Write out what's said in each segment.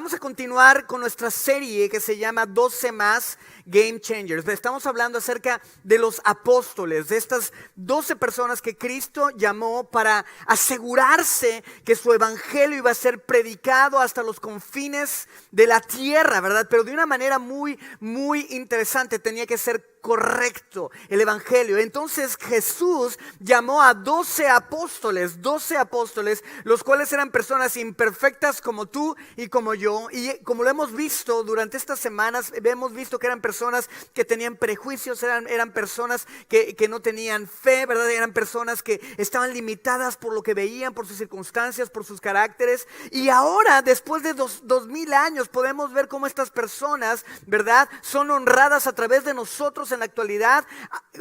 vamos a continuar con nuestra serie que se llama 12 más Game Changers. Estamos hablando acerca de los apóstoles, de estas 12 personas que Cristo llamó para asegurarse que su evangelio iba a ser predicado hasta los confines de la tierra, ¿verdad? Pero de una manera muy, muy interesante. Tenía que ser correcto el evangelio. Entonces Jesús llamó a 12 apóstoles, los cuales eran personas imperfectas como tú y como yo. Y como lo hemos visto durante estas semanas, hemos visto que eran personas que tenían prejuicios, eran personas que no tenían fe, ¿verdad? Eran personas que estaban limitadas por lo que veían, por sus circunstancias, por sus caracteres. Y ahora, después de 2000 años, podemos ver cómo estas personas, ¿verdad?, son honradas a través de nosotros en la actualidad,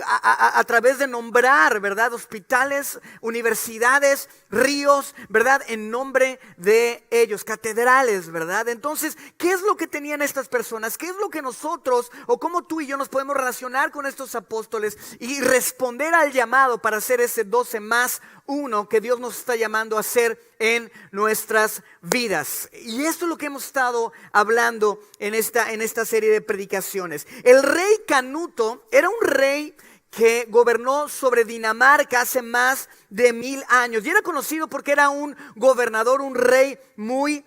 a través de nombrar, ¿verdad?, hospitales, universidades, ríos, ¿verdad?, en nombre de ellos, catedrales, ¿verdad? Entonces, ¿qué es lo que tenían estas personas? ¿Qué es lo que nosotros, o cómo tú y yo nos podemos relacionar con estos apóstoles y responder al llamado para hacer ese 12 más 1 que Dios nos está llamando a hacer en nuestras vidas? Y esto es lo que hemos estado hablando en esta serie de predicaciones. El rey Canuto era un rey que gobernó sobre Dinamarca hace más de 1000 años. Y era conocido porque era un gobernador, un rey muy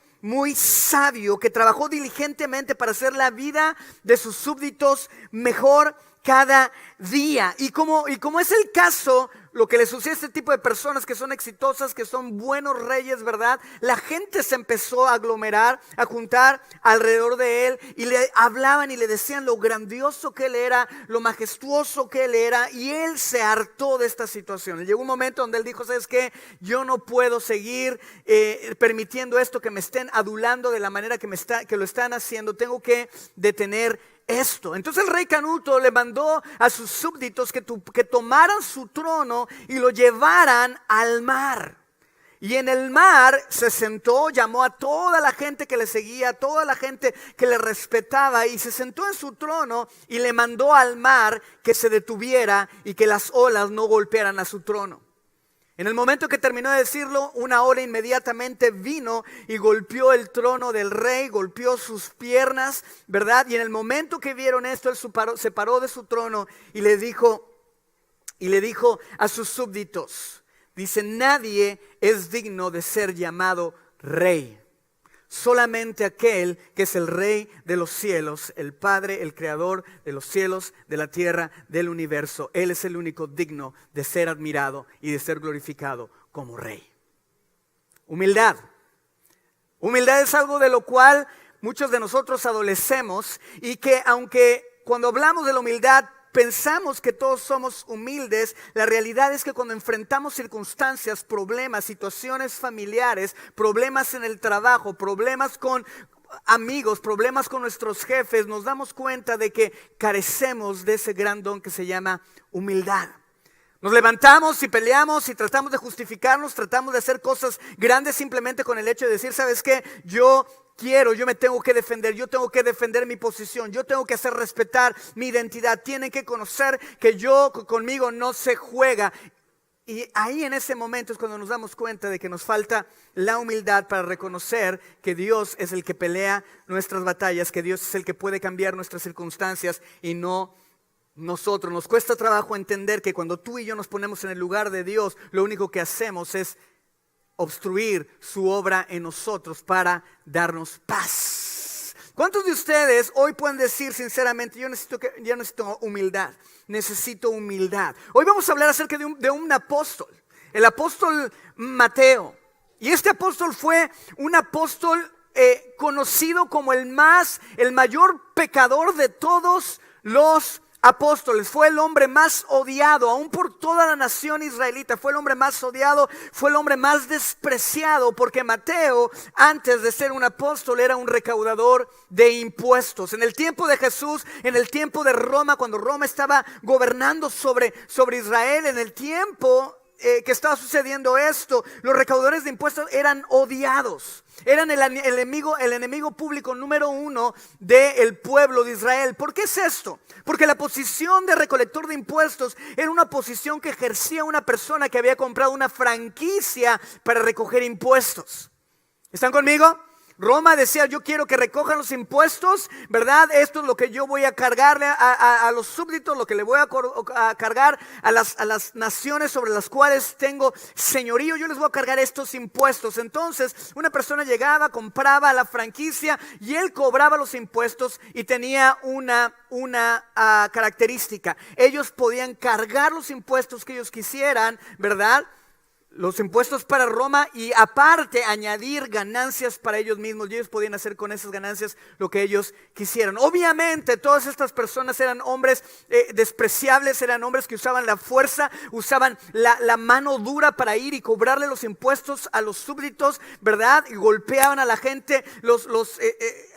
sabio, que trabajó diligentemente para hacer la vida de sus súbditos mejor cada día. Y como es el caso, lo que le sucede a este tipo de personas que son exitosas, que son buenos reyes, ¿verdad? La gente se empezó a aglomerar, a juntar alrededor de él y le hablaban y le decían lo grandioso que él era, lo majestuoso que él era, y él se hartó de esta situación. Llegó un momento donde él dijo: ¿sabes qué? Yo no puedo seguir permitiendo esto, que me estén adulando de la manera que lo están haciendo. Tengo que detener esto. Entonces el rey Canuto le mandó a sus súbditos que tomaran su trono y lo llevaran al mar. Y en el mar se sentó, llamó a toda la gente que le seguía, a toda la gente que le respetaba, y se sentó en su trono y le mandó al mar que se detuviera y que las olas no golpearan a su trono. En el momento que terminó de decirlo, una ola inmediatamente vino y golpeó el trono del rey, golpeó sus piernas, ¿verdad? Y en el momento que vieron esto, él se paró de su trono y le dijo a sus súbditos, dice: nadie es digno de ser llamado rey, solamente aquel que es el Rey de los cielos, el Padre, el Creador de los cielos, de la tierra, del universo. Él es el único digno de ser admirado y de ser glorificado como Rey. Humildad. Humildad es algo de lo cual muchos de nosotros adolecemos, y que aunque cuando hablamos de la humildad pensamos que todos somos humildes, la realidad es que cuando enfrentamos circunstancias, problemas, situaciones familiares, problemas en el trabajo, problemas con amigos, problemas con nuestros jefes, nos damos cuenta de que carecemos de ese gran don que se llama humildad. Nos levantamos y peleamos y tratamos de justificarnos, tratamos de hacer cosas grandes simplemente con el hecho de decir: ¿sabes qué? Yo me tengo que defender, yo tengo que defender mi posición, yo tengo que hacer respetar mi identidad. Tienen que conocer que conmigo no se juega. Y ahí, en ese momento, es cuando nos damos cuenta de que nos falta la humildad para reconocer que Dios es el que pelea nuestras batallas, que Dios es el que puede cambiar nuestras circunstancias y no nosotros. Nos cuesta trabajo entender que cuando tú y yo nos ponemos en el lugar de Dios, lo único que hacemos es obstruir su obra en nosotros para darnos paz. ¿Cuántos de ustedes hoy pueden decir sinceramente: yo necesito humildad, necesito humildad? Hoy vamos a hablar acerca de un apóstol, el apóstol Mateo. Y este apóstol fue un apóstol conocido como el mayor pecador de todos los apóstoles. Fue el hombre más odiado, aún por toda la nación israelita. Fue el hombre más odiado, fue el hombre más despreciado, porque Mateo, antes de ser un apóstol, era un recaudador de impuestos. En el tiempo de Jesús, en el tiempo de Roma, cuando Roma estaba gobernando sobre Israel, en el tiempo que estaba sucediendo esto, los recaudadores de impuestos eran odiados. Eran el enemigo público número 1 del pueblo de Israel. ¿Por qué es esto? Porque la posición de recolector de impuestos era una posición que ejercía una persona que había comprado una franquicia para recoger impuestos. ¿Están conmigo? Roma decía, yo quiero que recojan los impuestos, ¿verdad? Esto es lo que yo voy a cargarle a los súbditos, lo que le voy a cargar a las naciones sobre las cuales tengo señorío. Yo les voy a cargar estos impuestos. Entonces, una persona llegaba, compraba la franquicia y él cobraba los impuestos y tenía una característica. Ellos podían cargar los impuestos que ellos quisieran, ¿verdad? Los impuestos para Roma y aparte añadir ganancias para ellos mismos. Y ellos podían hacer con esas ganancias lo que ellos quisieran. Obviamente todas estas personas eran hombres despreciables, eran hombres que usaban la fuerza, usaban la mano dura para ir y cobrarle los impuestos a los súbditos, ¿verdad? Y golpeaban a la gente,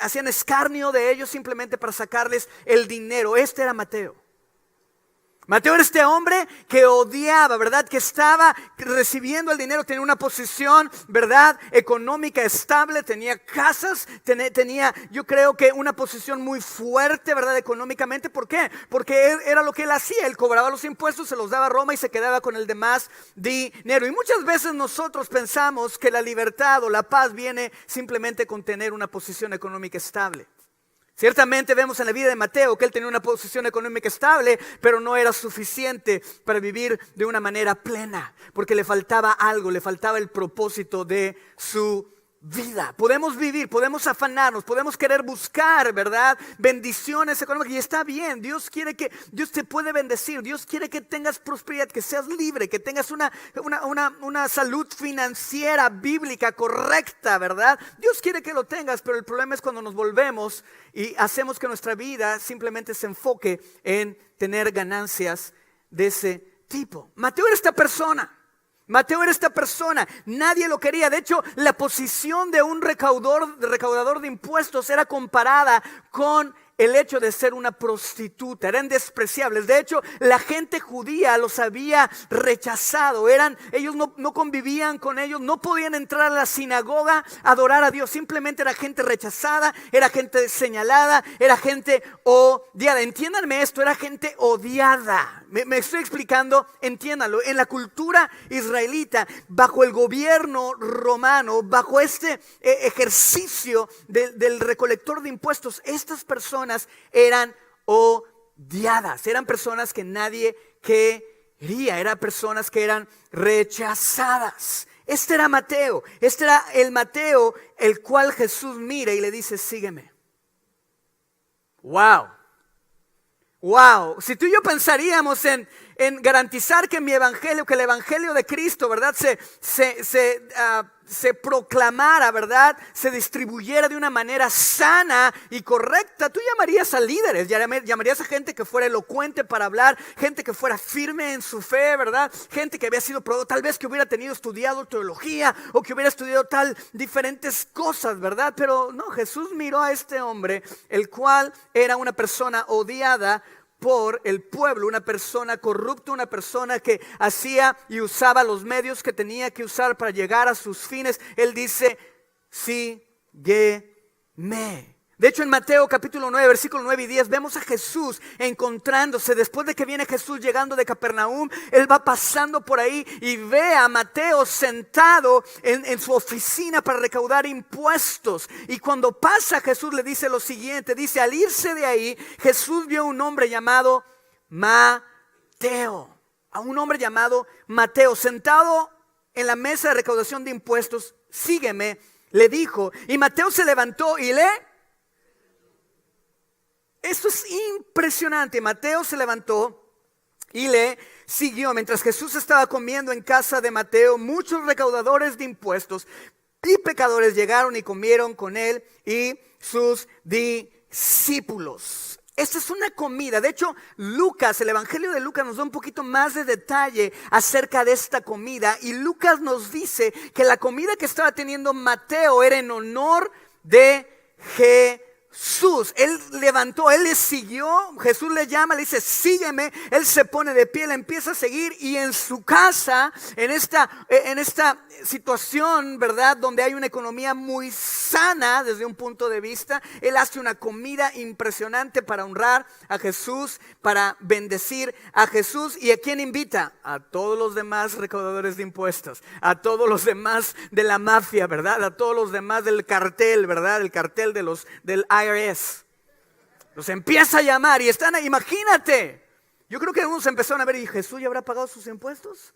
hacían escarnio de ellos simplemente para sacarles el dinero. Este era Mateo. Mateo era este hombre que odiaba, ¿verdad? Que estaba recibiendo el dinero, tenía una posición, ¿verdad? Económica estable, tenía casas, tenía, yo creo que una posición muy fuerte, ¿verdad? Económicamente. ¿Por qué? Porque era lo que él hacía. Él cobraba los impuestos, se los daba a Roma y se quedaba con el demás dinero. Y muchas veces nosotros pensamos que la libertad o la paz viene simplemente con tener una posición económica estable. Ciertamente vemos en la vida de Mateo que él tenía una posición económica estable, pero no era suficiente para vivir de una manera plena, porque le faltaba algo, le faltaba el propósito de su vida. Podemos vivir, podemos afanarnos, podemos querer buscar, ¿verdad? Bendiciones económicas, y está bien. Dios te puede bendecir. Dios quiere que tengas prosperidad, que seas libre, que tengas una salud financiera bíblica correcta, ¿verdad? Dios quiere que lo tengas, pero el problema es cuando nos volvemos y hacemos que nuestra vida simplemente se enfoque en tener ganancias de ese tipo. Mateo era esta persona. Nadie lo quería. De hecho, la posición de un recaudador de impuestos era comparada con el hecho de ser una prostituta. Eran despreciables. De hecho, la gente judía los había rechazado. Ellos no convivían con ellos, no podían entrar a la sinagoga a adorar a Dios. Simplemente era gente rechazada, era gente señalada, era gente odiada. Entiéndanme esto, era gente odiada. Me estoy explicando, entiéndanlo. En la cultura israelita, bajo el gobierno romano, bajo este ejercicio del recolector de impuestos, estas personas eran odiadas, eran personas que nadie quería, eran personas que eran rechazadas. Este era Mateo, este era el Mateo el cual Jesús mira y le dice, sígueme. Wow. Si tú y yo pensaríamos en garantizar que mi evangelio, que el evangelio de Cristo, ¿verdad? Se proclamara, ¿verdad? Se distribuyera de una manera sana y correcta. Tú llamarías a líderes, llamarías a gente que fuera elocuente para hablar, gente que fuera firme en su fe, ¿verdad? Gente que había sido probado, tal vez que hubiera estudiado teología o que hubiera estudiado diferentes cosas, ¿verdad? Pero no, Jesús miró a este hombre, el cual era una persona odiada por el pueblo, una persona corrupta, una persona que hacía y usaba los medios que tenía que usar para llegar a sus fines. Él dice, sígueme. De hecho, en Mateo capítulo 9, versículos 9 y 10, vemos a Jesús encontrándose. Después de que viene Jesús llegando de Capernaum, él va pasando por ahí y ve a Mateo sentado en su oficina para recaudar impuestos. Y cuando pasa, Jesús le dice lo siguiente, dice, al irse de ahí, Jesús vio a un hombre llamado Mateo. A un hombre llamado Mateo, sentado en la mesa de recaudación de impuestos. Sígueme, le dijo. Y Mateo se levantó y esto es impresionante. Mateo se levantó y le siguió. Mientras Jesús estaba comiendo en casa de Mateo, muchos recaudadores de impuestos y pecadores llegaron y comieron con él y sus discípulos. Esta es una comida. De hecho, Lucas, el evangelio de Lucas nos da un poquito más de detalle acerca de esta comida. Y Lucas nos dice que la comida que estaba teniendo Mateo era en honor de Jesús. Él levantó, él le siguió, Jesús le llama, le dice, sígueme, él se pone de pie, le empieza a seguir y en su casa, en esta situación, ¿verdad? Donde hay una economía muy sana desde un punto de vista, él hace una comida impresionante para honrar a Jesús, para bendecir a Jesús. ¿Y a quién invita? A todos los demás recaudadores de impuestos, a todos los demás de la mafia, ¿verdad? A todos los demás del cartel, ¿verdad? El cartel del IRS. Los empieza a llamar y están ahí, imagínate. Yo creo que algunos empezaron a ver, ¿y Jesús ya habrá pagado sus impuestos?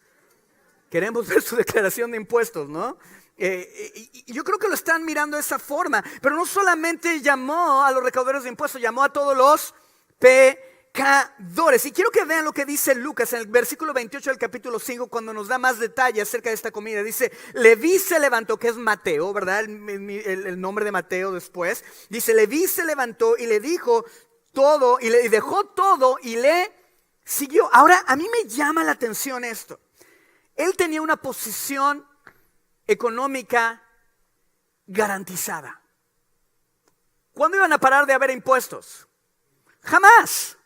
Queremos ver su declaración de impuestos, ¿no? Y yo creo que lo están mirando de esa forma. Pero no solamente llamó a los recaudadores de impuestos, llamó a todos los pecadores. Y quiero que vean lo que dice Lucas en el versículo 28 del capítulo 5, cuando nos da más detalle acerca de esta comida. Dice, Leví se levantó, que es Mateo, ¿verdad? El nombre de Mateo después. Dice, Leví se levantó y le dijo todo, y le dejó todo y le siguió. Ahora, a mí me llama la atención esto. Él tenía una posición económica garantizada. ¿Cuándo iban a parar de haber impuestos? Jamás.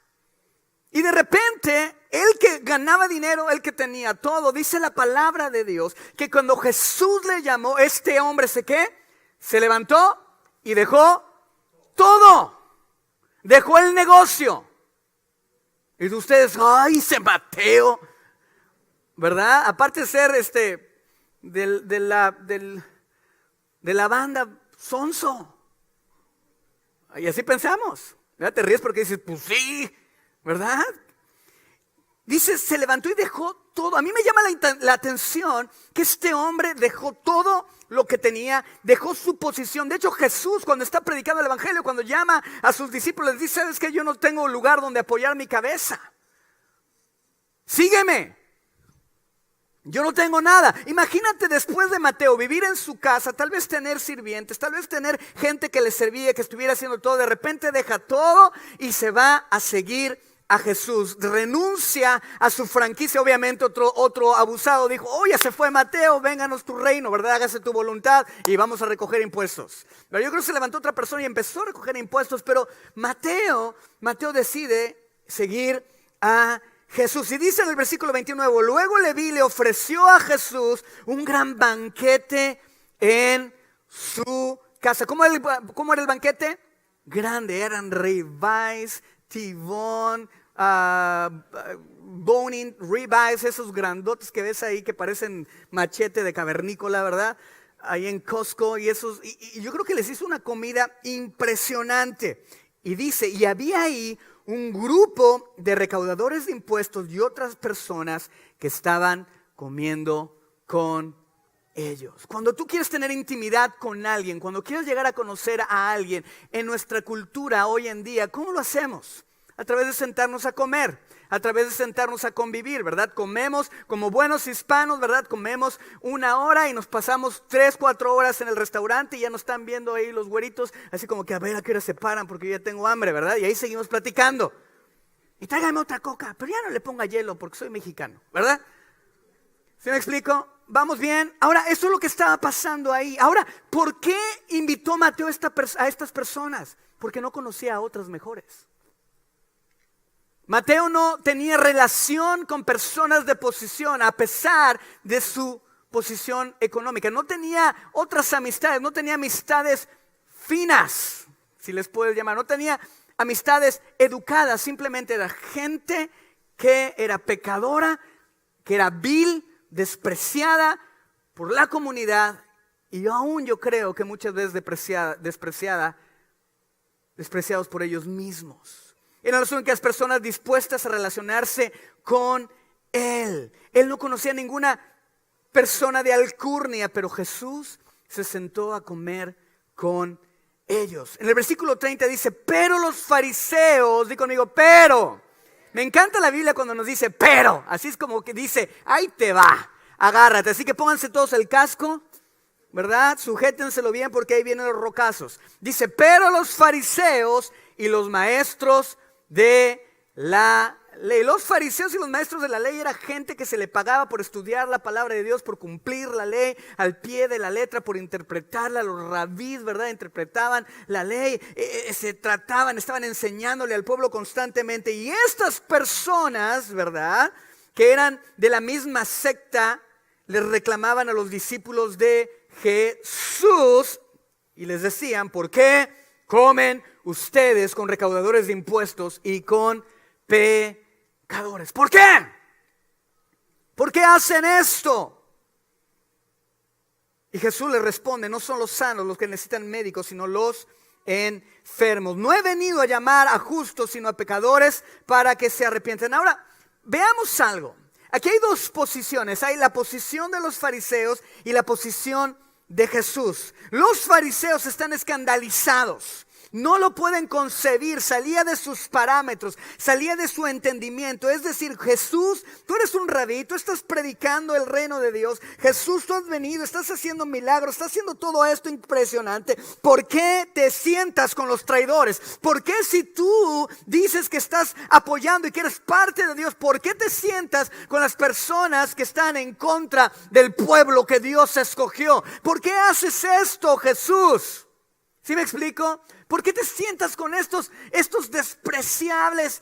Y de repente, el que ganaba dinero, el que tenía todo, dice la palabra de Dios, que cuando Jesús le llamó, este hombre se levantó y dejó todo. Dejó el negocio. Y ustedes, ay, ese Mateo, ¿verdad? Aparte de ser de la banda sonso. Y así pensamos. ¿Verdad? Te ríes porque dices, pues sí, ¿verdad? Dice, se levantó y dejó todo. A mí me llama la atención que este hombre dejó todo lo que tenía, dejó su posición. De hecho, Jesús, cuando está predicando el evangelio, cuando llama a sus discípulos, les dice, ¿sabes qué? Yo no tengo lugar donde apoyar mi cabeza. Sígueme. Yo no tengo nada. Imagínate después de Mateo vivir en su casa, tal vez tener sirvientes, tal vez tener gente que le servía, que estuviera haciendo todo. De repente deja todo y se va a seguir a Jesús. Renuncia a su franquicia. Obviamente otro abusado dijo, oh, ya se fue Mateo, vénganos tu reino, ¿verdad? Hágase tu voluntad y vamos a recoger impuestos. Pero yo creo que se levantó otra persona y empezó a recoger impuestos. Pero Mateo decide seguir a Jesús. Y dice en el versículo 29, luego Leví le ofreció a Jesús un gran banquete en su casa. ¿Cómo era el banquete? Grande, eran ribeyes, tibón, boning, ribeyes, esos grandotes que ves ahí que parecen machete de cavernícola, ¿verdad? Ahí en Costco y esos, y yo creo que les hizo una comida impresionante. Y dice, y había ahí un grupo de recaudadores de impuestos y otras personas que estaban comiendo con ellos. Cuando tú quieres tener intimidad con alguien, cuando quieres llegar a conocer a alguien, en nuestra cultura hoy en día, ¿cómo lo hacemos? A través de sentarnos a comer, a través de sentarnos a convivir, ¿verdad? Comemos como buenos hispanos, ¿verdad? Comemos 1 hora y nos pasamos 3, 4 horas en el restaurante y ya nos están viendo ahí los güeritos, así como que a ver a qué hora se paran porque yo ya tengo hambre, ¿verdad? Y ahí seguimos platicando. Y tráigame otra coca, pero ya no le ponga hielo porque soy mexicano, ¿verdad? ¿Sí me explico? ¿Vamos bien? Ahora, eso es lo que estaba pasando ahí. Ahora, ¿por qué invitó Mateo a estas personas? Porque no conocía a otras mejores. Mateo no tenía relación con personas de posición a pesar de su posición económica. No tenía otras amistades, no tenía amistades finas, si les puedes llamar. No tenía amistades educadas, simplemente era gente que era pecadora, que era vil, despreciada por la comunidad y aún yo creo que muchas veces despreciados por ellos mismos. Eran las únicas personas dispuestas a relacionarse con Él. Él no conocía ninguna persona de alcurnia, pero Jesús se sentó a comer con ellos. En el versículo 30 dice, pero los fariseos, di conmigo, pero. Me encanta la Biblia cuando nos dice, pero. Así es como que dice, ahí te va, agárrate. Así que pónganse todos el casco, ¿verdad? Sujétenselo bien porque ahí vienen los rocazos. Dice, pero los fariseos y los maestros de la ley. Los fariseos y los maestros de la ley era gente que se le pagaba por estudiar la palabra de Dios, por cumplir la ley al pie de la letra, por interpretarla. Los rabís, ¿verdad? Interpretaban la ley, estaban enseñándole al pueblo constantemente. Y estas personas, ¿verdad?, que eran de la misma secta, les reclamaban a los discípulos de Jesús y les decían: ¿por qué comen ustedes con recaudadores de impuestos y con pecadores? ¿Por qué? ¿Por qué hacen esto? Y Jesús les responde: no son los sanos los que necesitan médicos, sino los enfermos. No he venido a llamar a justos, sino a pecadores para que se arrepientan. Ahora, veamos algo. Aquí hay dos posiciones. Hay la posición de los fariseos y la posición de Jesús. Los fariseos están escandalizados. No lo pueden concebir, salía de sus parámetros, salía de su entendimiento. Es decir, Jesús, tú eres un rabí, tú estás predicando el reino de Dios. Jesús, tú has venido, estás haciendo milagros, estás haciendo todo esto impresionante. ¿Por qué te sientas con los traidores? ¿Por qué, si tú dices que estás apoyando y que eres parte de Dios, por qué te sientas con las personas que están en contra del pueblo que Dios escogió? ¿Por qué haces esto, Jesús? ¿Sí me explico? ¿Por qué te sientas con estas despreciables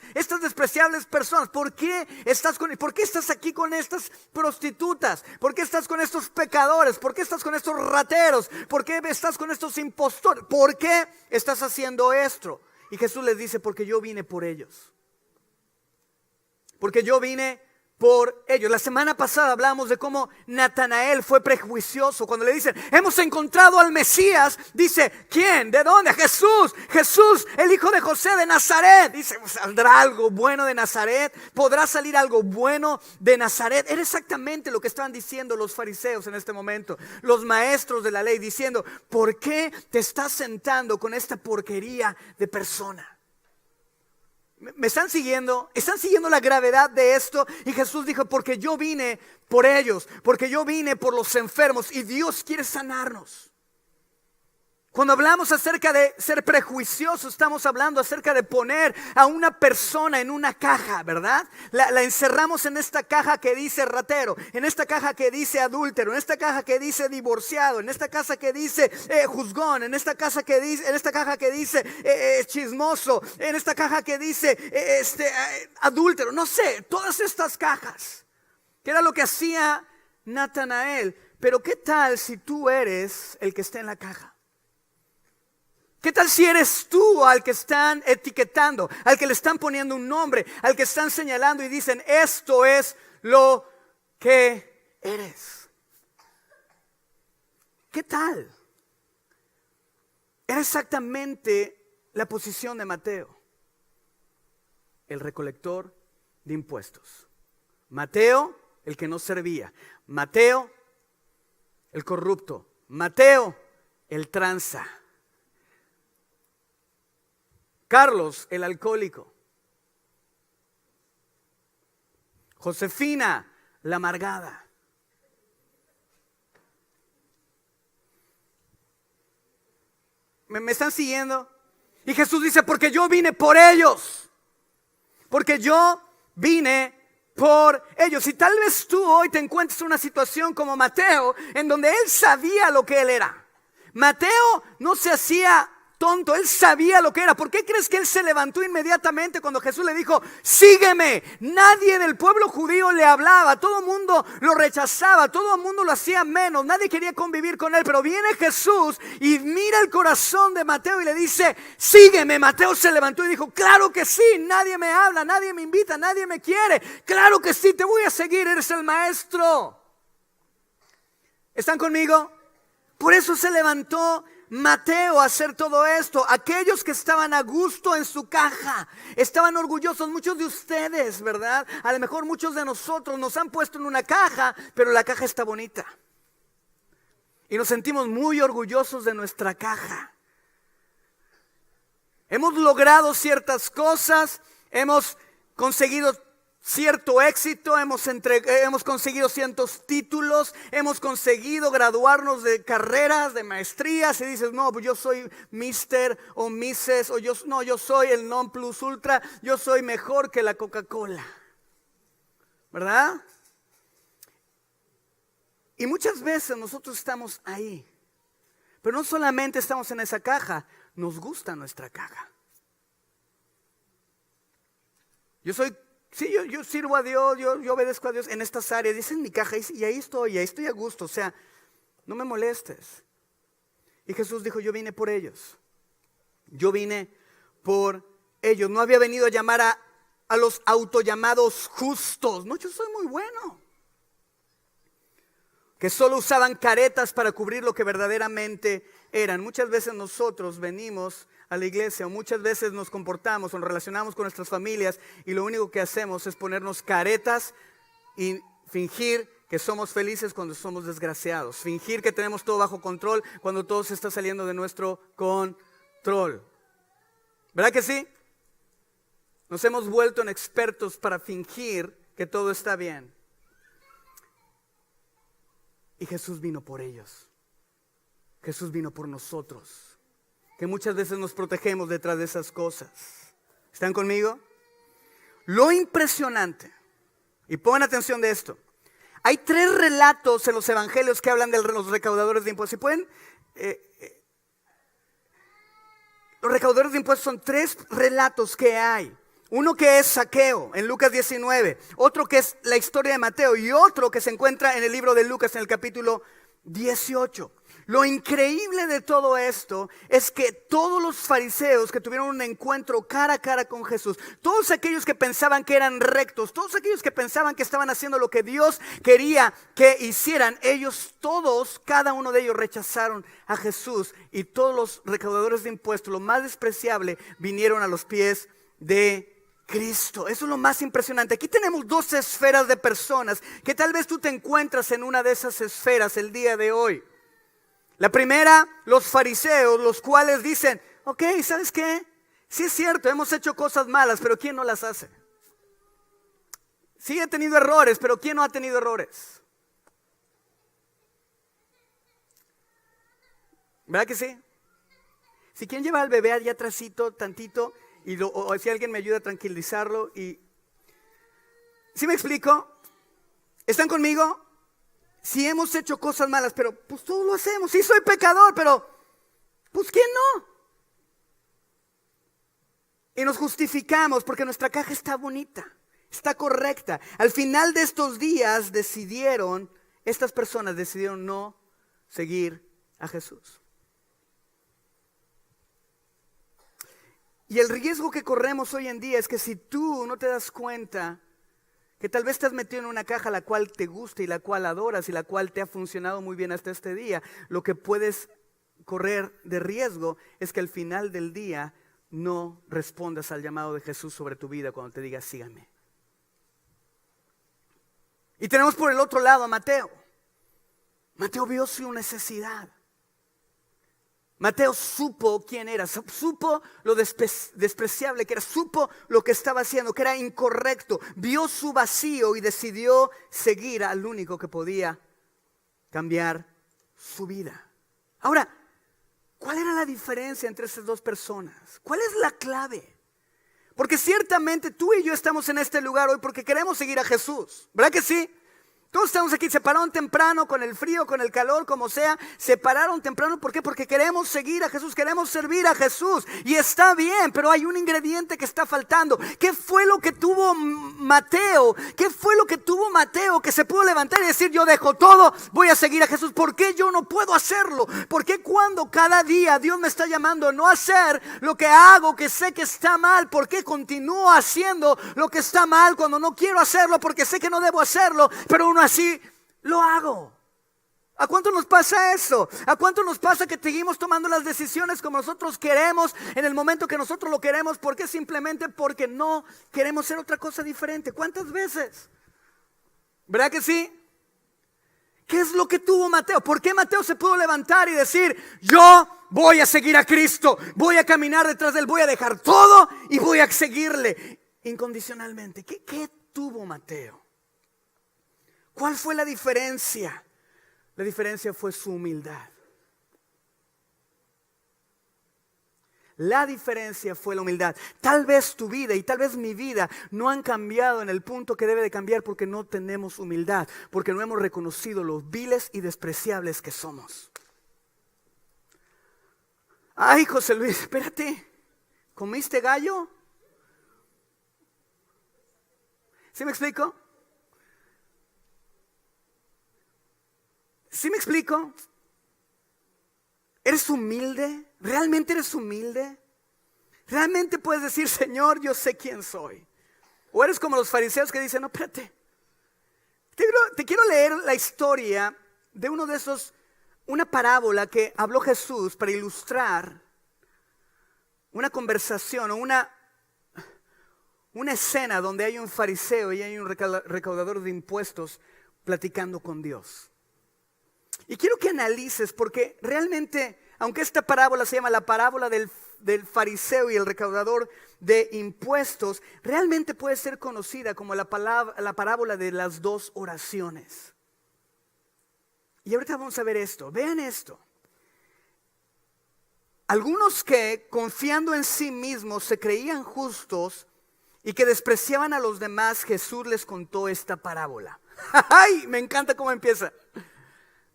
personas? ¿Por qué estás aquí con estas prostitutas? ¿Por qué estás con estos pecadores? ¿Por qué estás con estos rateros? ¿Por qué estás con estos impostores? ¿Por qué estás haciendo esto? Y Jesús les dice: porque yo vine por ellos. Porque yo vine por ellos. La semana pasada hablamos de cómo Natanael fue prejuicioso. Cuando le dicen: hemos encontrado al Mesías, dice: ¿quién? ¿De dónde? Jesús, el hijo de José de Nazaret. Dice: ¿saldrá algo bueno de Nazaret? ¿Podrá salir algo bueno de Nazaret? Era exactamente lo que estaban diciendo los fariseos en este momento, los maestros de la ley, diciendo: ¿por qué te estás sentando con esta porquería de persona? ¿Me están siguiendo? ¿Están siguiendo la gravedad de esto? Y Jesús dijo: porque yo vine por ellos, porque yo vine por los enfermos, y Dios quiere sanarnos. Cuando hablamos acerca de ser prejuiciosos, estamos hablando acerca de poner a una persona en una caja, ¿verdad? La encerramos en esta caja que dice ratero, en esta caja que dice adúltero, en esta caja que dice divorciado, en esta caja que dice juzgón, en esta caja que dice chismoso, en esta caja que dice adúltero, no sé, todas estas cajas, que era lo que hacía Natanael. Pero ¿qué tal si tú eres el que está en la caja? ¿Qué tal si eres tú al que están etiquetando, al que le están poniendo un nombre, al que están señalando y dicen: esto es lo que eres? ¿Qué tal? Era exactamente la posición de Mateo, el recolector de impuestos. Mateo, el que no servía. Mateo, el corrupto. Mateo, el tranza. Carlos, el alcohólico. Josefina, la amargada. ¿Me están siguiendo? Y Jesús dice: porque yo vine por ellos. Porque yo vine por ellos. Y tal vez tú hoy te encuentres en una situación como Mateo, en donde él sabía lo que él era. Mateo no se hacía tonto, él sabía lo que era. ¿Por qué crees que él se levantó inmediatamente cuando Jesús le dijo: sígueme? Nadie del pueblo judío le hablaba, todo el mundo lo rechazaba, todo el mundo lo hacía menos, nadie quería convivir con él. Pero viene Jesús y mira el corazón de Mateo y le dice: sígueme. Mateo se levantó y dijo: claro que sí, nadie me habla, nadie me invita, nadie me quiere, claro que sí, te voy a seguir, eres el maestro. ¿Están conmigo? Por eso se levantó Mateo a hacer todo esto. Aquellos que estaban a gusto en su caja, estaban orgullosos. Muchos de ustedes, ¿verdad? A lo mejor muchos de nosotros nos han puesto en una caja, pero la caja está bonita y nos sentimos muy orgullosos de nuestra caja. Hemos logrado ciertas cosas, hemos conseguido cierto éxito, hemos conseguido ciertos títulos, hemos conseguido graduarnos de carreras, de maestrías, y dices, no, pues yo soy Mister o Mrs. o yo soy el non plus ultra, yo soy mejor que la Coca-Cola, ¿verdad? Y muchas veces nosotros estamos ahí, pero no solamente estamos en esa caja, nos gusta nuestra caja. Yo sirvo a Dios, yo obedezco a Dios en estas áreas, dice en mi caja, y ahí estoy a gusto, o sea, no me molestes. Y Jesús dijo, yo vine por ellos, no había venido a llamar a los autollamados justos, no, yo soy muy bueno, que solo usaban caretas para cubrir lo que verdaderamente eran. Muchas veces nosotros venimos a la iglesia, o muchas veces nos comportamos o nos relacionamos con nuestras familias y lo único que hacemos es ponernos caretas y fingir que somos felices cuando somos desgraciados, fingir que tenemos todo bajo control cuando todo se está saliendo de nuestro control. ¿Verdad que sí? Nos hemos vuelto en expertos para fingir que todo está bien. Y Jesús vino por ellos. Jesús vino por nosotros, que muchas veces nos protegemos detrás de esas cosas. ¿Están conmigo? Lo impresionante, y pongan atención de esto, hay 3 relatos en los evangelios que hablan de los recaudadores de impuestos. Si pueden, los recaudadores de impuestos son 3 relatos que hay. Uno que es Zaqueo en Lucas 19, otro que es la historia de Mateo y otro que se encuentra en el libro de Lucas en el capítulo 18. Lo increíble de todo esto es que todos los fariseos que tuvieron un encuentro cara a cara con Jesús, todos aquellos que pensaban que eran rectos, todos aquellos que pensaban que estaban haciendo lo que Dios quería que hicieran, ellos todos, cada uno de ellos rechazaron a Jesús, y todos los recaudadores de impuestos, lo más despreciable, vinieron a los pies de Cristo. Eso es lo más impresionante. Aquí tenemos 2 esferas de personas que tal vez tú te encuentras en una de esas esferas el día de hoy. La primera, los fariseos, los cuales dicen, ok, ¿sabes qué? Sí es cierto, hemos hecho cosas malas, pero ¿quién no las hace? Sí he tenido errores, pero ¿quién no ha tenido errores? ¿Verdad que sí? Si quieren llevar al bebé allá atrásito, tantito, o si alguien me ayuda a tranquilizarlo. ¿Sí me explico? ¿Están conmigo? Si hemos hecho cosas malas, pero pues todos lo hacemos. Sí soy pecador, pero pues ¿quién no? Y nos justificamos porque nuestra caja está bonita, está correcta. Al final de estos días estas personas decidieron no seguir a Jesús. Y el riesgo que corremos hoy en día es que si tú no te das cuenta que tal vez estás metido en una caja la cual te gusta y la cual adoras y la cual te ha funcionado muy bien hasta este día, lo que puedes correr de riesgo es que al final del día no respondas al llamado de Jesús sobre tu vida cuando te diga síganme. Y tenemos por el otro lado a Mateo. Mateo vio su necesidad. Mateo supo quién era, supo lo despreciable que era, supo lo que estaba haciendo, que era incorrecto, vio su vacío y decidió seguir al único que podía cambiar su vida. Ahora, ¿cuál era la diferencia entre esas 2 personas? ¿Cuál es la clave? Porque ciertamente tú y yo estamos en este lugar hoy porque queremos seguir a Jesús, ¿verdad que sí? Todos estamos aquí, se pararon temprano, con el frío, con el calor, como sea, se pararon temprano. ¿Por qué? Porque queremos seguir a Jesús, queremos servir a Jesús. Y está bien, pero hay un ingrediente que está faltando. ¿Qué fue lo que tuvo Mateo? ¿Qué fue lo que tuvo Mateo que se pudo levantar y decir, yo dejo todo, voy a seguir a Jesús? ¿Por qué yo no puedo hacerlo? ¿Por qué cuando cada día Dios me está llamando a no hacer lo que hago, que sé que está mal? ¿Por qué continúo haciendo lo que está mal cuando no quiero hacerlo porque sé que no debo hacerlo, pero uno así lo hago? ¿A cuánto nos pasa eso? ¿A cuánto nos pasa que seguimos tomando las decisiones como nosotros queremos en el momento que nosotros lo queremos? ¿Por qué? Simplemente porque no queremos ser otra cosa diferente. ¿Cuántas veces? ¿Verdad que sí? ¿Qué es lo que tuvo Mateo? ¿Por qué Mateo se pudo levantar y decir, yo voy a seguir a Cristo, voy a caminar detrás de él, voy a dejar todo y voy a seguirle? incondicionalmente. ¿Qué tuvo Mateo? ¿Cuál fue la diferencia? La diferencia fue su humildad. La diferencia fue la humildad. Tal vez tu vida y tal vez mi vida no han cambiado en el punto que debe de cambiar porque no tenemos humildad, porque no hemos reconocido los viles y despreciables que somos. Ay, José Luis, espérate, ¿comiste gallo? ¿Sí me explico? ¿Sí me explico? ¿Eres humilde? ¿Realmente eres humilde? ¿Realmente puedes decir, Señor, yo sé quién soy? ¿O eres como los fariseos que dicen, no, espérate, te quiero leer la historia de uno de esos, una parábola que habló Jesús para ilustrar una conversación o una escena donde hay un fariseo y hay un recaudador de impuestos platicando con Dios. Y quiero que analices, porque realmente, aunque esta parábola se llama la parábola del fariseo y el recaudador de impuestos, realmente puede ser conocida como la parábola de las dos oraciones. Y ahorita vamos a ver esto, vean esto. Algunos que, confiando en sí mismos, se creían justos y que despreciaban a los demás, Jesús les contó esta parábola. ¡Ay! Me encanta cómo empieza.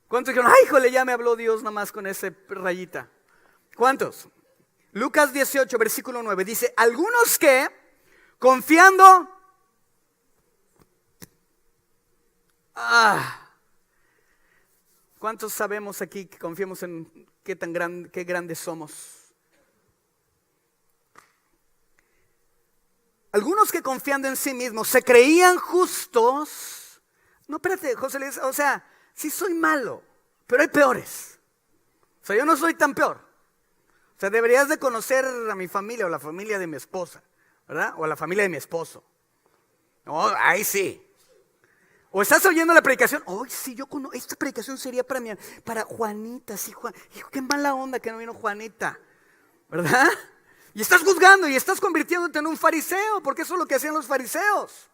¿Cuántos dijeron, ay, híjole, ya me habló Dios nomás con esa rayita? ¿Cuántos? Lucas 18, versículo 9, dice, algunos que, confiando, ¿cuántos sabemos aquí que confiamos en qué grandes somos? Algunos que confiando en sí mismos se creían justos. No, espérate, José Luis, o sea, sí soy malo, pero hay peores. O sea, yo no soy tan peor. O sea, deberías de conocer a mi familia o la familia de mi esposa, ¿verdad? O a la familia de mi esposo. No, ahí sí. O estás oyendo la predicación. Ay, sí, esta predicación sería para Juanita. Sí, hijo, qué mala onda que no vino Juanita, ¿verdad? Y estás juzgando y estás convirtiéndote en un fariseo, porque eso es lo que hacían los fariseos.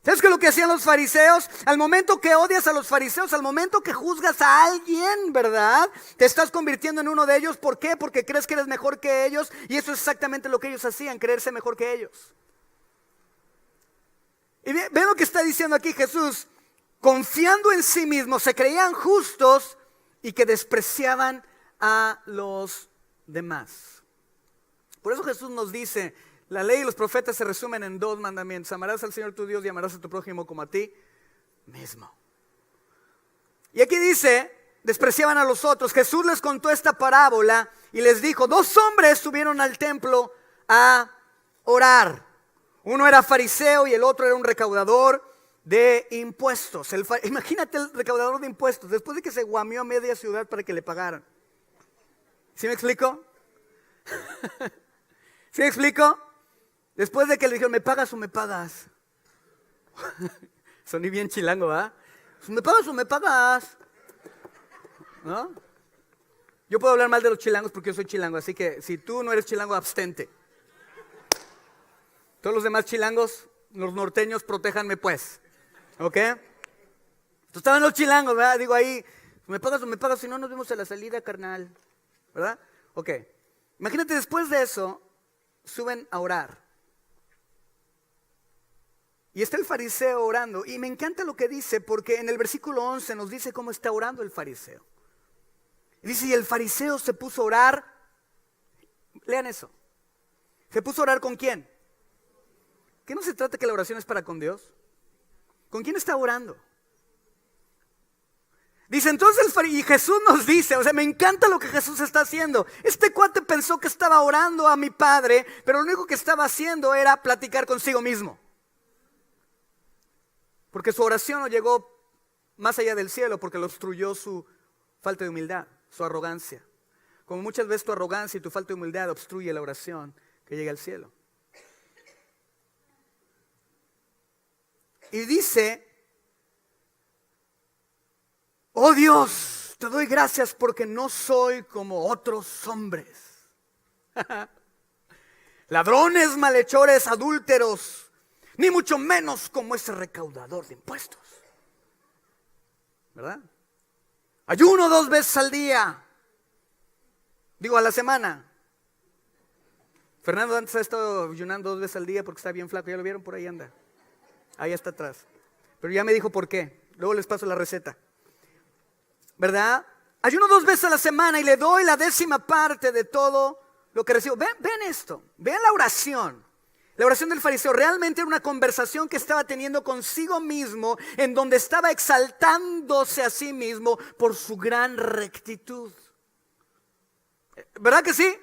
¿Sabes qué es lo que hacían los fariseos? Al momento que odias a los fariseos, al momento que juzgas a alguien, ¿verdad? Te estás convirtiendo en uno de ellos. ¿Por qué? Porque crees que eres mejor que ellos. Y eso es exactamente lo que ellos hacían, creerse mejor que ellos. Y ve lo que está diciendo aquí Jesús. Confiando en sí mismos, se creían justos y que despreciaban a los demás. Por eso Jesús nos dice, la ley y los profetas se resumen en dos mandamientos. Amarás al Señor tu Dios y amarás a tu prójimo como a ti mismo. Y aquí dice, despreciaban a los otros. Jesús les contó esta parábola y les dijo, dos hombres subieron al templo a orar. Uno era fariseo y el otro era un recaudador de impuestos. Imagínate el recaudador de impuestos, después de que se guamió a media ciudad para que le pagaran. ¿Sí me explico? ¿Sí me explico? Después de que le dijeron, ¿me pagas o me pagas? Soní bien chilango, ¿verdad? ¿Me pagas o me pagas? ¿No? Yo puedo hablar mal de los chilangos porque yo soy chilango, así que si tú no eres chilango, abstente. Todos los demás chilangos, los norteños, protéjanme pues. ¿Ok? Entonces estaban los chilangos, ¿verdad? Digo ahí, ¿me pagas o me pagas? Si no, nos vemos a la salida, carnal. ¿Verdad? Ok. Imagínate, después de eso, suben a orar. Y está el fariseo orando. Y me encanta lo que dice, porque en el versículo 11 nos dice cómo está orando el fariseo. Y dice, y el fariseo se puso a orar. Lean eso. ¿Se puso a orar con quién? ¿Qué no se trata que la oración es para con Dios? ¿Con quién está orando? Dice entonces y Jesús nos dice, o sea, me encanta lo que Jesús está haciendo. Este cuate pensó que estaba orando a mi Padre, pero lo único que estaba haciendo era platicar consigo mismo. Porque su oración no llegó más allá del cielo, porque lo obstruyó su falta de humildad, su arrogancia. Como muchas veces tu arrogancia y tu falta de humildad obstruye la oración que llega al cielo. Y dice, oh Dios, te doy gracias porque no soy como otros hombres. ladrones, malhechores, adúlteros, ni mucho menos como ese recaudador de impuestos. ¿Verdad? Ayuno 2 veces al día. Digo, a la semana. Fernando antes ha estado ayunando 2 veces al día porque está bien flaco. ¿Ya lo vieron? Por ahí anda. Ahí está atrás. Pero ya me dijo por qué. Luego les paso la receta. ¿Verdad? Ayuno 2 veces a la semana y le doy la 10ª parte de todo lo que recibo. Ven esto. Ven la oración. La oración del fariseo realmente era una conversación que estaba teniendo consigo mismo, en donde estaba exaltándose a sí mismo por su gran rectitud. ¿Verdad que sí?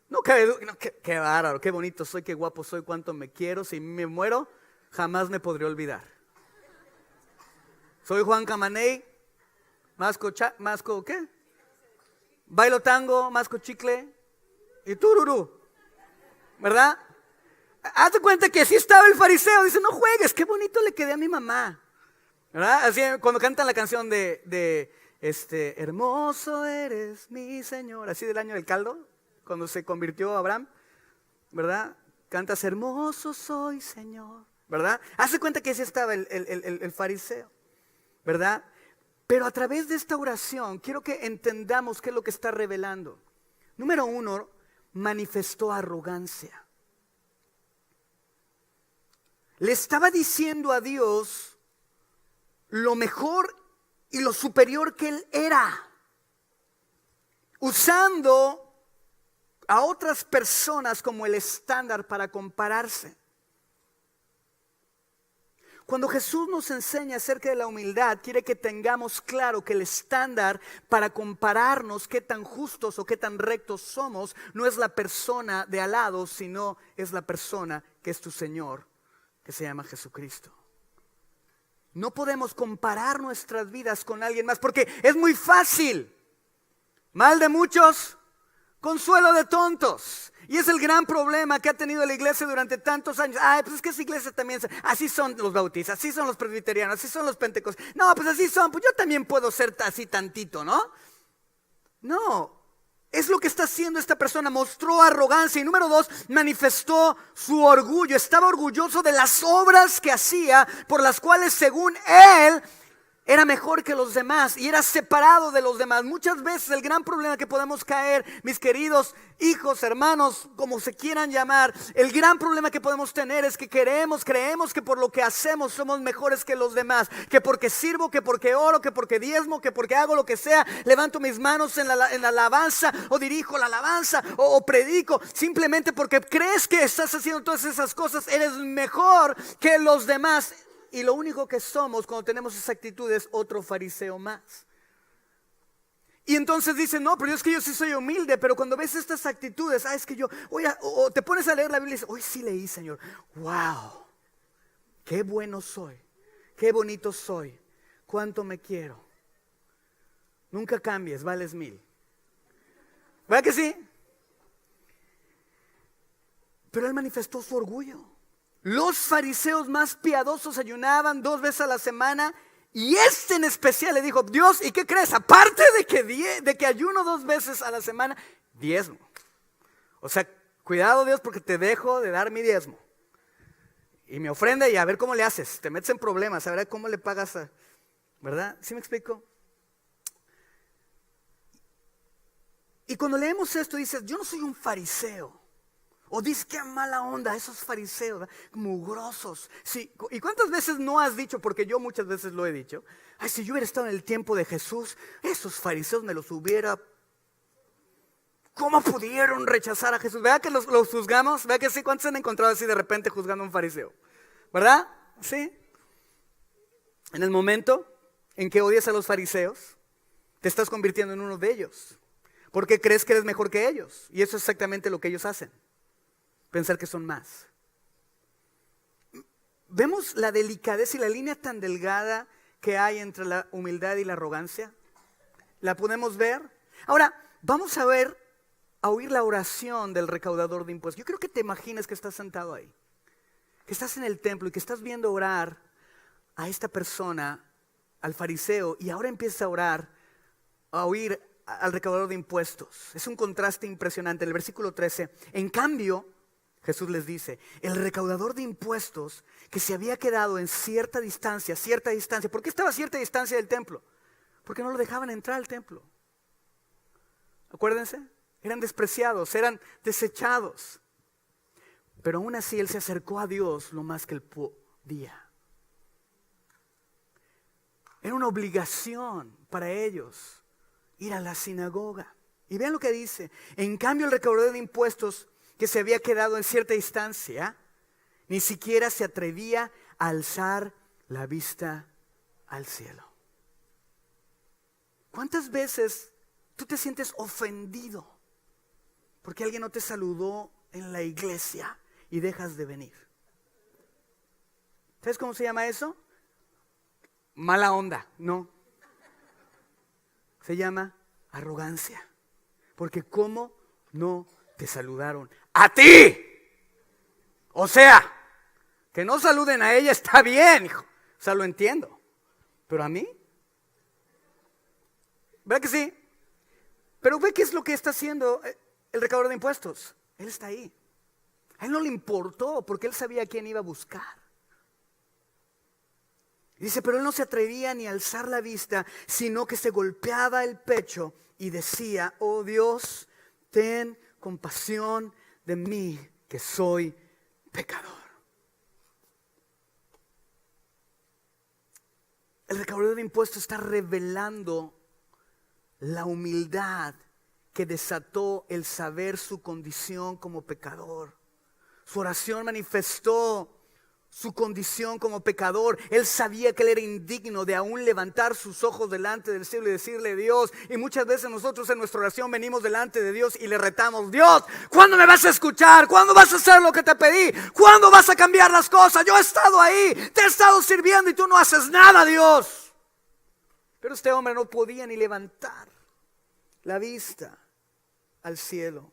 No, qué bárbaro, qué bonito soy, qué guapo soy, cuánto me quiero. Si me muero, jamás me podré olvidar. Soy Juan Camaney, masco ¿qué? Bailo tango, masco chicle y tururú. ¿Verdad? Haz de cuenta que así estaba el fariseo. Dice, no juegues, qué bonito le quedé a mi mamá. ¿Verdad? Así cuando cantan la canción de hermoso eres mi Señor, así del año del caldo, cuando se convirtió Abraham, ¿verdad? Cantas, hermoso soy Señor, ¿verdad? Haz de cuenta que así estaba el fariseo, ¿verdad? Pero a través de esta oración quiero que entendamos qué es lo que está revelando. Número 1, manifestó arrogancia. Le estaba diciendo a Dios lo mejor y lo superior que él era, usando a otras personas como el estándar para compararse. Cuando Jesús nos enseña acerca de la humildad, quiere que tengamos claro que el estándar para compararnos qué tan justos o qué tan rectos somos no es la persona de al lado, sino es la persona que es tu Señor, que se llama Jesucristo. No podemos comparar nuestras vidas con alguien más porque es muy fácil. Mal de muchos, consuelo de tontos. Y es el gran problema que ha tenido la iglesia durante tantos años. Pues es que esa iglesia también, así son los bautistas, así son los presbiterianos, así son los pentecostales. No, pues así son, pues yo también puedo ser así tantito, ¿no? No. Es lo que está haciendo esta persona, mostró arrogancia. Y número 2, manifestó su orgullo. Estaba orgulloso de las obras que hacía, por las cuales según él era mejor que los demás y era separado de los demás. Muchas veces el gran problema que podemos caer, mis queridos hijos, hermanos, como se quieran llamar, el gran problema que podemos tener es que creemos que por lo que hacemos somos mejores que los demás, que porque sirvo, que porque oro, que porque diezmo, que porque hago lo que sea, levanto mis manos en la alabanza o dirijo la alabanza o predico, simplemente porque crees que estás haciendo todas esas cosas, eres mejor que los demás. Y lo único que somos cuando tenemos esa actitud es otro fariseo más. Y entonces dicen, no, pero es que yo sí soy humilde. Pero cuando ves estas actitudes, es que yo, oye, o te pones a leer la Biblia y dices, hoy sí leí, Señor. Wow, qué bueno soy, qué bonito soy, cuánto me quiero. Nunca cambies, vales 1000. ¿Verdad que sí? Pero él manifestó su orgullo. Los fariseos más piadosos ayunaban 2 veces a la semana. Y este en especial le dijo, Dios, ¿y qué crees? Aparte de que ayuno 2 veces a la semana, diezmo. O sea, cuidado Dios porque te dejo de dar mi diezmo. Y mi ofrenda y a ver cómo le haces. Te metes en problemas, a ver cómo le pagas, ¿verdad? ¿Sí me explico? Y cuando leemos esto dices, yo no soy un fariseo. O dices, qué mala onda, esos fariseos, ¿verdad? Mugrosos. Sí. ¿Y cuántas veces no has dicho? Porque yo muchas veces lo he dicho. Si yo hubiera estado en el tiempo de Jesús, esos fariseos me los hubiera... ¿Cómo pudieron rechazar a Jesús? ¿Verdad que los juzgamos? ¿Verdad que sí? ¿Cuántos se han encontrado así de repente juzgando a un fariseo? ¿Verdad? Sí. En el momento en que odias a los fariseos, te estás convirtiendo en uno de ellos. Porque crees que eres mejor que ellos. Y eso es exactamente lo que ellos hacen. Pensar que son más. ¿Vemos la delicadeza y la línea tan delgada que hay entre la humildad y la arrogancia? ¿La podemos ver? Ahora, vamos a oír la oración del recaudador de impuestos. Yo creo que te imagines que estás sentado ahí, que estás en el templo y que estás viendo orar a esta persona, al fariseo, y ahora empiezas a orar, a oír al recaudador de impuestos. Es un contraste impresionante. En el versículo 13, en cambio, Jesús les dice, el recaudador de impuestos que se había quedado en cierta distancia. ¿Por qué estaba a cierta distancia del templo? Porque no lo dejaban entrar al templo. Acuérdense, eran despreciados, eran desechados. Pero aún así él se acercó a Dios lo más que él podía. Era una obligación para ellos ir a la sinagoga. Y vean lo que dice. En cambio el recaudador de impuestos que se había quedado en cierta distancia, ni siquiera se atrevía a alzar la vista al cielo. ¿Cuántas veces tú te sientes ofendido porque alguien no te saludó en la iglesia y dejas de venir? ¿Sabes cómo se llama eso? Mala onda, no. Se llama arrogancia. Porque ¿cómo no te saludaron a ti? O sea, que no saluden a ella está bien, hijo. O sea, lo entiendo. Pero a mí, ¿verdad que sí? Pero ve qué es lo que está haciendo el recaudador de impuestos. Él está ahí. A él no le importó porque él sabía a quién iba a buscar. Dice, pero él no se atrevía ni a alzar la vista, sino que se golpeaba el pecho y decía, oh Dios, ten compasión de mí, que soy pecador. El recaudador de impuestos está revelando la humildad que desató el saber su condición como pecador. Su oración manifestó su condición como pecador. Él sabía que él era indigno de aún levantar sus ojos delante del cielo y decirle Dios. Y muchas veces nosotros en nuestra oración venimos delante de Dios y le retamos, Dios, ¿cuándo me vas a escuchar? ¿Cuándo vas a hacer lo que te pedí? ¿Cuándo vas a cambiar las cosas? Yo he estado ahí, te he estado sirviendo y tú no haces nada, Dios. Pero este hombre no podía ni levantar la vista al cielo.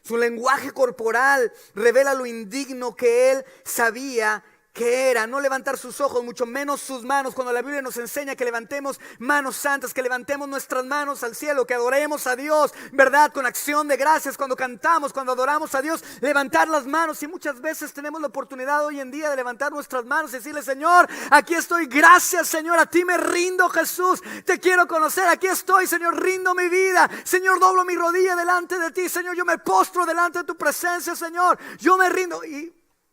Su lenguaje corporal revela lo indigno que él sabía que era. No levantar sus ojos, mucho menos sus manos. Cuando la Biblia nos enseña que levantemos manos santas, que levantemos nuestras manos al cielo, que adoremos a Dios, ¿verdad? Con acción de gracias, cuando cantamos, cuando adoramos a Dios, levantar las manos. Y muchas veces tenemos la oportunidad hoy en día de levantar nuestras manos y decirle, Señor, aquí estoy, gracias Señor, a ti me rindo, Jesús, te quiero conocer, aquí estoy, Señor, rindo mi vida, Señor, doblo mi rodilla delante de ti, Señor, yo me postro delante de tu presencia, Señor, yo me rindo.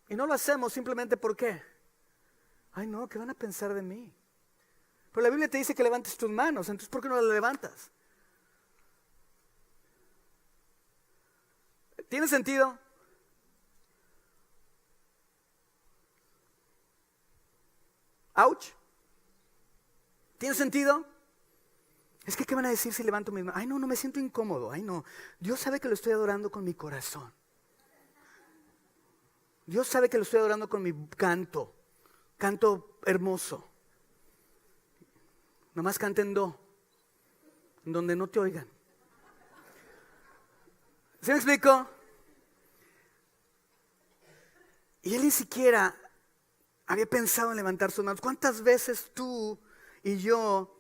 Y no lo hacemos simplemente porque, ay no, ¿qué van a pensar de mí? Pero la Biblia te dice que levantes tus manos, entonces ¿por qué no las levantas? ¿Tiene sentido? Ouch. ¿Tiene sentido? Es que ¿qué van a decir si levanto mis manos? Ay no, no me siento incómodo, ay no. Dios sabe que lo estoy adorando con mi corazón. Dios sabe que lo estoy adorando con mi canto hermoso. Nomás canten do, en donde no te oigan. ¿Sí me explico? Y él ni siquiera había pensado en levantar sus manos. ¿Cuántas veces tú y yo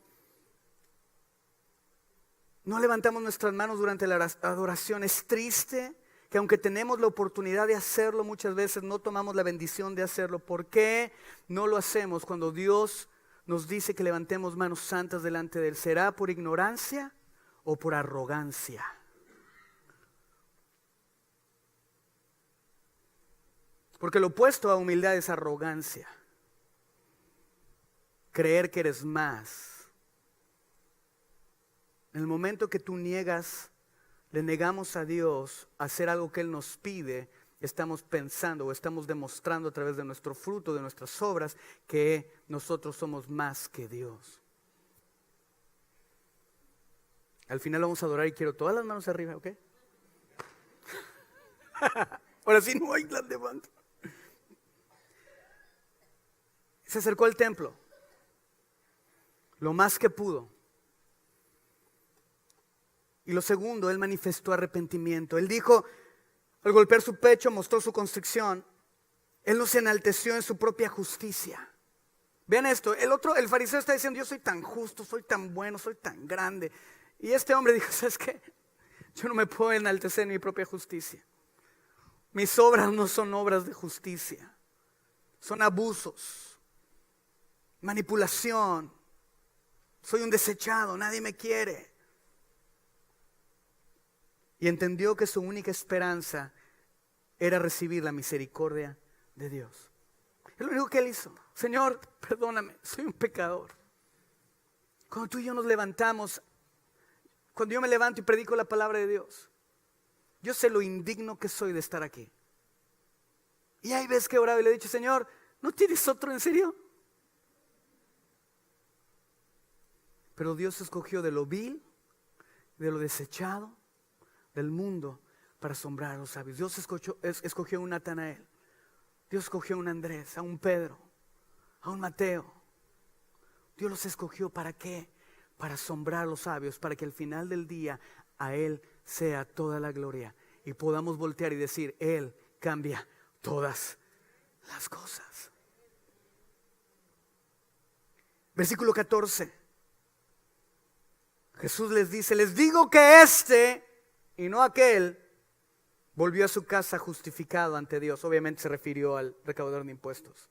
no levantamos nuestras manos durante la adoración? Es triste que aunque tenemos la oportunidad de hacerlo, muchas veces no tomamos la bendición de hacerlo. ¿Por qué no lo hacemos cuando Dios nos dice que levantemos manos santas delante de Él? ¿Será por ignorancia o por arrogancia? Porque lo opuesto a humildad es arrogancia. Creer que eres más. En el momento que tú le negamos a Dios hacer algo que Él nos pide, estamos pensando o estamos demostrando a través de nuestro fruto, de nuestras obras, que nosotros somos más que Dios. Al final vamos a adorar y quiero todas las manos arriba, ¿ok? Ahora sí no hay las levanto. Se acercó al templo lo más que pudo. Y lo segundo, él manifestó arrepentimiento. Él dijo, al golpear su pecho, mostró su constricción. Él no se enalteció en su propia justicia. Vean esto, el fariseo está diciendo, yo soy tan justo, soy tan bueno, soy tan grande. Y este hombre dijo, ¿sabes qué? Yo no me puedo enaltecer en mi propia justicia. Mis obras no son obras de justicia, son abusos, manipulación. Soy un desechado, nadie me quiere. Y entendió que su única esperanza era recibir la misericordia de Dios. Es lo único que él hizo. Señor, perdóname, soy un pecador. Cuando tú y yo nos levantamos, cuando yo me levanto y predico la palabra de Dios, yo sé lo indigno que soy de estar aquí. Y hay veces que he orado y le he dicho, Señor, ¿no tienes otro en serio? Pero Dios escogió de lo vil, de lo desechado del mundo para asombrar a los sabios. Dios escogió a un Natanael. Dios escogió a un Andrés, a un Pedro, a un Mateo. Dios los escogió ¿para qué? Para asombrar a los sabios, para que al final del día a Él sea toda la gloria y podamos voltear y decir, Él cambia todas las cosas. Versículo 14. Jesús les dice, les digo que este y no aquel volvió a su casa justificado ante Dios. Obviamente se refirió al recaudador de impuestos.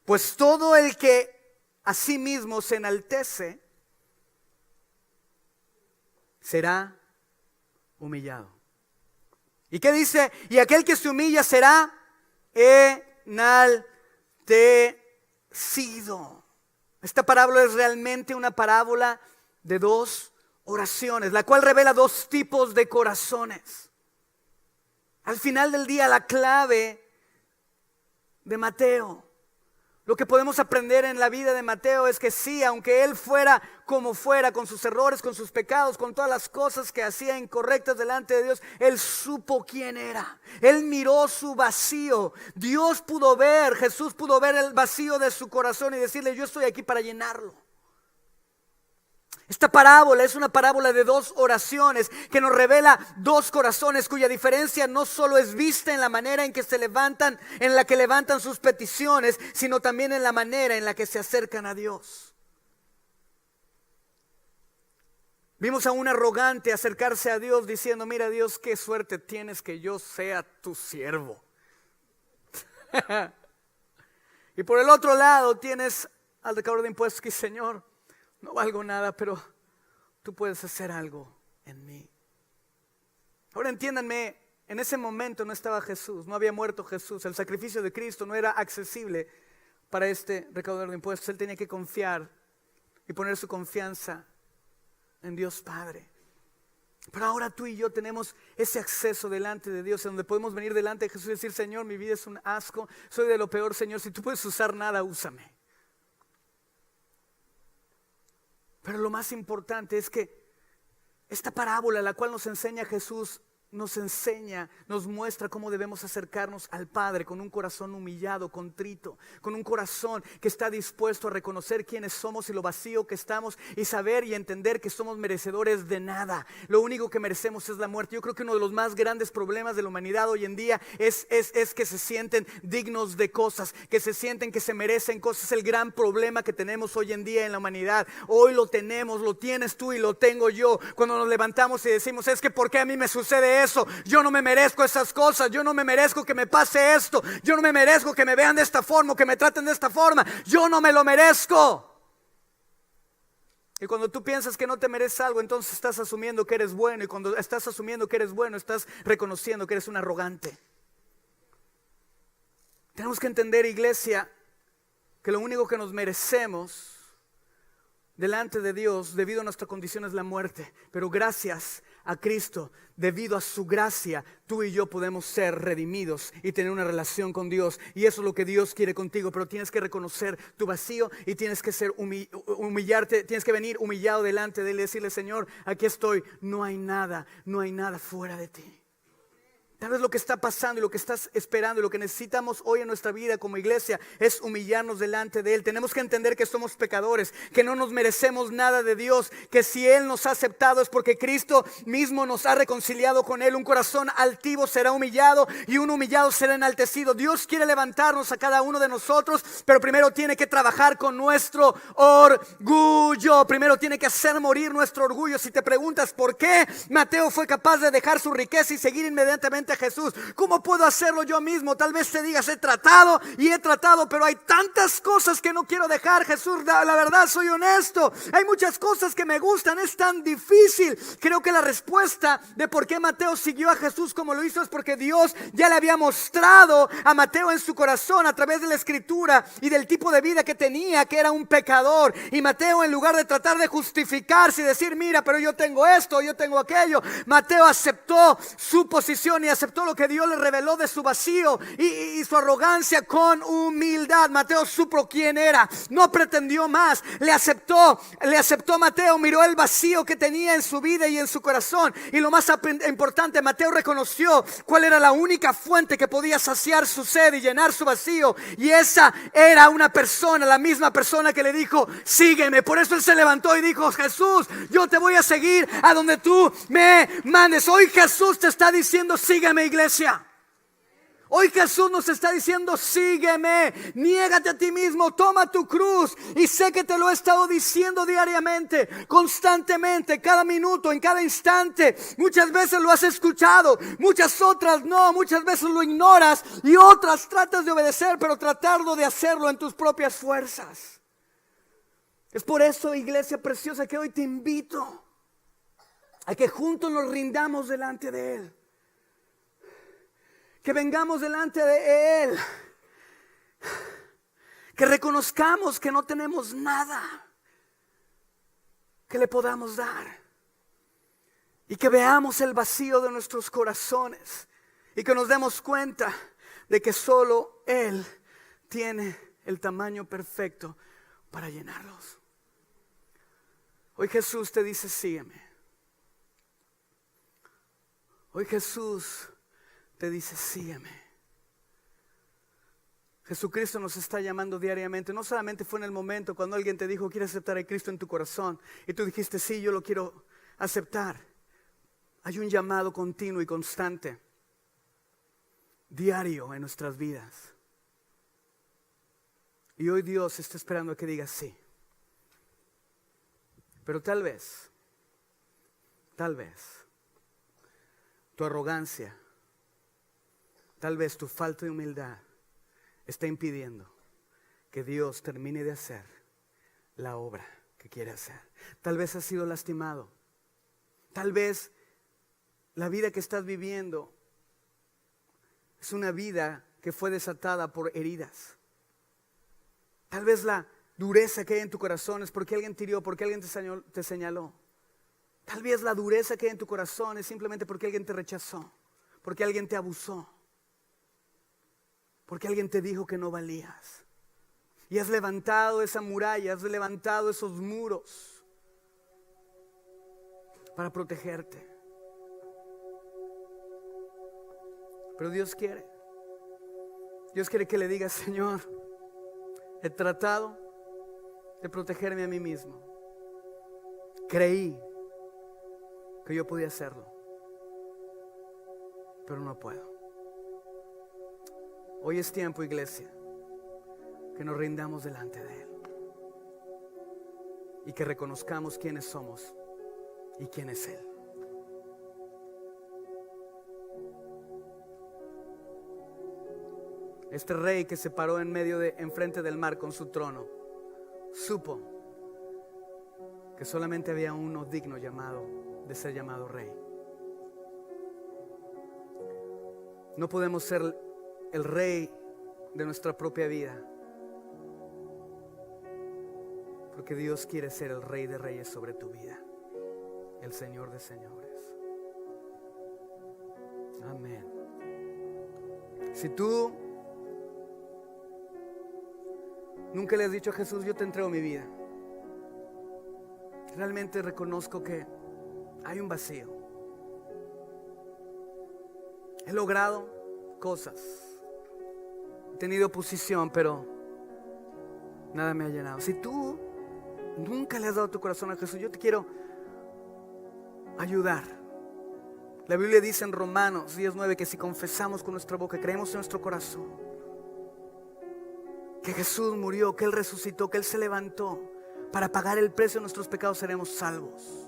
Pues todo el que a sí mismo se enaltece será humillado. ¿Y qué dice? Y aquel que se humilla será enaltecido. Esta parábola es realmente una parábola de dos oraciones, la cual revela dos tipos de corazones. Al final del día, la clave de Mateo, lo que podemos aprender en la vida de Mateo es que sí, aunque él fuera como fuera, con sus errores, con sus pecados, con todas las cosas que hacía incorrectas delante de Dios, él supo quién era. Él miró su vacío. Dios pudo ver, Jesús pudo ver el vacío de su corazón y decirle, yo estoy aquí para llenarlo. Esta parábola es una parábola de dos oraciones que nos revela dos corazones cuya diferencia no solo es vista en la manera en que se levantan, en la que levantan sus peticiones, sino también en la manera en la que se acercan a Dios. Vimos a un arrogante acercarse a Dios diciendo, mira Dios, qué suerte tienes que yo sea tu siervo. Y por el otro lado tienes al recaudador de impuestos que dice, Señor, no valgo nada, pero tú puedes hacer algo en mí. Ahora entiéndanme, en ese momento no estaba Jesús, no había muerto Jesús. El sacrificio de Cristo no era accesible para este recaudador de impuestos. Él tenía que confiar y poner su confianza en Dios Padre. Pero ahora tú y yo tenemos ese acceso delante de Dios, en donde podemos venir delante de Jesús y decir, Señor, mi vida es un asco, soy de lo peor, Señor, si tú puedes usar nada, úsame. Pero lo más importante es que esta parábola, la cual nos enseña Jesús, nos muestra cómo debemos acercarnos al Padre con un corazón humillado, contrito, con un corazón que está dispuesto a reconocer quiénes somos y lo vacío que estamos y saber y entender que somos merecedores de nada. Lo único que merecemos es la muerte. Yo creo que uno de los más grandes problemas de la humanidad hoy en día es que se sienten dignos de cosas, que se sienten que se merecen cosas. Es el gran problema que tenemos hoy en día en la humanidad. Hoy lo tenemos, lo tienes tú y lo tengo yo. Cuando nos levantamos y decimos, es que ¿por qué a mí me sucede eso? Yo no me merezco esas cosas, yo no me merezco que me pase esto, yo no me merezco que me vean de esta forma o que me traten de esta forma, yo no me lo merezco. Y cuando tú piensas que no te mereces algo, entonces estás asumiendo que eres bueno, y cuando estás asumiendo que eres bueno, estás reconociendo que eres un arrogante. Tenemos que entender, iglesia, que lo único que nos merecemos delante de Dios debido a nuestra condición es la muerte, pero gracias a Cristo, debido a su gracia, tú y yo podemos ser redimidos y tener una relación con Dios, y eso es lo que Dios quiere contigo. Pero tienes que reconocer tu vacío y tienes que humillarte, tienes que venir humillado delante de Él y decirle, Señor, aquí estoy, no hay nada fuera de ti. Tal vez lo que está pasando y lo que estás esperando y lo que necesitamos hoy en nuestra vida como iglesia es humillarnos delante de Él. Tenemos que entender que somos pecadores, que no nos merecemos nada de Dios, que si Él nos ha aceptado es porque Cristo mismo nos ha reconciliado con Él. Un corazón altivo será humillado y un humillado será enaltecido. Dios quiere levantarnos a cada uno de nosotros, pero primero tiene que trabajar con nuestro orgullo. Primero tiene que hacer morir nuestro orgullo. Si te preguntas por qué Mateo fue capaz de dejar su riqueza y seguir inmediatamente frente a Jesús. ¿Cómo puedo hacerlo yo mismo? Tal vez te digas, he tratado, pero hay tantas cosas que no quiero dejar. Jesús, la verdad, soy honesto. Hay muchas cosas que me gustan, es tan difícil. Creo que la respuesta de por qué Mateo siguió a Jesús como lo hizo es porque Dios ya le había mostrado a Mateo en su corazón a través de la escritura y del tipo de vida que tenía, que era un pecador. Y Mateo, en lugar de tratar de justificarse y decir, mira, pero yo tengo esto, yo tengo aquello, Mateo aceptó su posición y aceptó lo que Dios le reveló de su vacío y su arrogancia con humildad. Mateo supo quién era, no pretendió más, le aceptó Mateo, miró el vacío que tenía en su vida y en su corazón. Y lo más importante, Mateo reconoció cuál era la única fuente que podía saciar su sed y llenar su vacío. Y esa era una persona, la misma persona que le dijo, sígueme. Por eso él se levantó y dijo, Jesús, yo te voy a seguir a donde tú me mandes. Hoy Jesús te está diciendo, sígueme, iglesia. Hoy Jesús nos está diciendo, sígueme, niégate a ti mismo, toma tu cruz. Y sé que te lo he estado diciendo diariamente, constantemente, cada minuto, en cada instante. Muchas veces lo has escuchado, muchas otras no, muchas veces lo ignoras y otras tratas de obedecer, pero tratarlo de hacerlo en tus propias fuerzas. Es por eso, iglesia preciosa, que hoy te invito a que juntos nos rindamos delante de Él. Que vengamos delante de Él, que reconozcamos que no tenemos nada que le podamos dar y que veamos el vacío de nuestros corazones y que nos demos cuenta de que solo Él tiene el tamaño perfecto para llenarlos. Hoy Jesús te dice, sígueme. Hoy Jesús te dice, sígueme. Jesucristo nos está llamando diariamente. No solamente fue en el momento cuando alguien te dijo, ¿quieres aceptar a Cristo en tu corazón? Y tú dijiste, sí, yo lo quiero aceptar. Hay un llamado continuo y constante, diario en nuestras vidas. Y hoy Dios está esperando a que digas sí. Pero tal vez, tu arrogancia, tal vez tu falta de humildad está impidiendo que Dios termine de hacer la obra que quiere hacer. Tal vez has sido lastimado. Tal vez la vida que estás viviendo es una vida que fue desatada por heridas. Tal vez la dureza que hay en tu corazón es porque alguien te hirió, porque alguien te señaló. Tal vez la dureza que hay en tu corazón es simplemente porque alguien te rechazó, porque alguien te abusó, porque alguien te dijo que no valías. Y has levantado esa muralla, has levantado esos muros para protegerte. Pero Dios quiere que le digas, Señor, he tratado de protegerme a mí mismo. Creí que yo podía hacerlo, pero no puedo. Hoy es tiempo, iglesia, que nos rindamos delante de Él y que reconozcamos quiénes somos y quién es Él. Este rey que se paró enfrente del mar con su trono, supo que solamente había uno digno de ser llamado rey. No podemos ser el rey de nuestra propia vida, porque Dios quiere ser el Rey de Reyes sobre tu vida, el Señor de señores. Amén. Si tú nunca le has dicho a Jesús, yo te entrego mi vida, realmente reconozco que hay un vacío. He logrado cosas, he tenido oposición, pero nada me ha llenado. Si tú nunca le has dado tu corazón a Jesús, yo te quiero ayudar. La Biblia dice en Romanos 10:9 que si confesamos con nuestra boca, creemos en nuestro corazón que Jesús murió, que Él resucitó, que Él se levantó para pagar el precio de nuestros pecados, seremos salvos.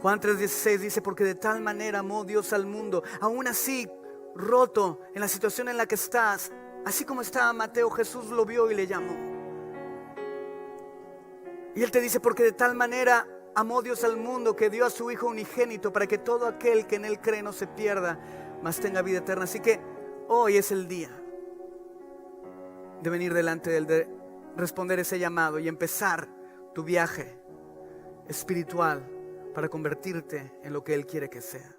Juan 3:16 dice, porque de tal manera amó Dios al mundo. Aún así, roto en la situación en la que estás, así como estaba Mateo, Jesús lo vio y le llamó. Y Él te dice, porque de tal manera amó Dios al mundo que dio a su Hijo unigénito para que todo aquel que en Él cree no se pierda, mas tenga vida eterna. Así que hoy es el día de venir delante de Él, de responder ese llamado y empezar tu viaje espiritual para convertirte en lo que Él quiere que seas.